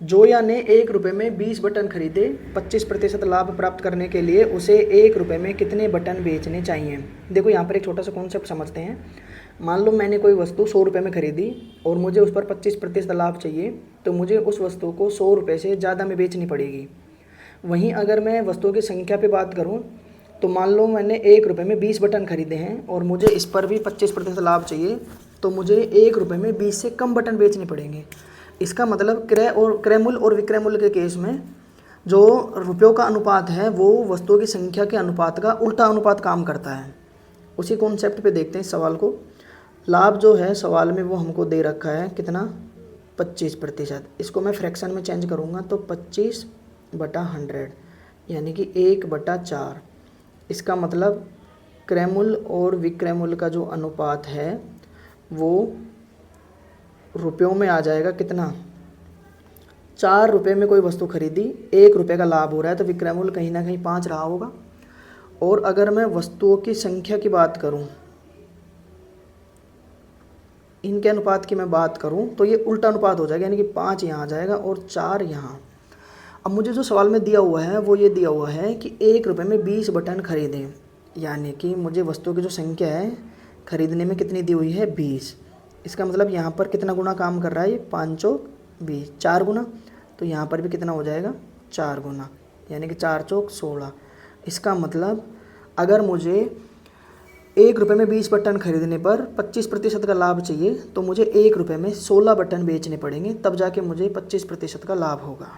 जोया ने 1 रुपये में 20 बटन खरीदे। 25% लाभ प्राप्त करने के लिए उसे 1 रुपये में कितने बटन बेचने चाहिए। देखो यहाँ पर एक छोटा सा कॉन्सेप्ट समझते हैं। मान लो मैंने कोई वस्तु 100 रुपये में खरीदी और मुझे उस पर 25% लाभ चाहिए, तो मुझे उस वस्तु को 100 रुपये से ज़्यादा में बेचनी पड़ेगी। वहीं अगर मैं वस्तुओं की संख्या पे बात करूं, तो मान लो मैंने 1 रुपये में 20 बटन खरीदे हैं और मुझे इस पर भी 25% लाभ चाहिए, तो मुझे 1 रुपये में 20 से कम बटन बेचने पड़ेंगे। इसका मतलब क्रय मूल्य और विक्रय मूल्य के केस में जो रुपयों का अनुपात है वो वस्तुओं की संख्या के अनुपात का उल्टा अनुपात काम करता है। उसी कॉन्सेप्ट पे देखते हैं इस सवाल को। लाभ जो है सवाल में वो हमको दे रखा है कितना, 25%। इसको मैं फ्रैक्शन में चेंज करूँगा तो 25/100 यानी कि 1/4। इसका मतलब क्रय मूल्य और विक्रय मूल्य का जो अनुपात है वो रुपयों में आ जाएगा कितना, 4 रुपये में कोई वस्तु खरीदी, 1 रुपये का लाभ हो रहा है तो विक्रय मूल्य कहीं ना कहीं 5 रहा होगा। और अगर मैं वस्तुओं की संख्या की बात करूं, इनके अनुपात की मैं बात करूं तो ये उल्टा अनुपात हो जाएगा, यानी कि 5 यहाँ आ जाएगा और 4 यहाँ। अब मुझे जो सवाल में दिया हुआ है वो ये दिया हुआ है कि 1 रुपये में 20 बटन खरीदें, यानी कि मुझे वस्तुओं की जो संख्या है खरीदने में कितनी दी हुई है, 20। इसका मतलब यहाँ पर कितना गुना काम कर रहा है, ये 5 चौक 20, 4 गुना। तो यहाँ पर भी कितना हो जाएगा, 4 गुना, यानी कि 4 चौक 16। इसका मतलब अगर मुझे 1 रुपये में 20 बटन खरीदने पर 25% का लाभ चाहिए, तो मुझे 1 रुपये में 16 बटन बेचने पड़ेंगे, तब जाके मुझे 25% का लाभ होगा।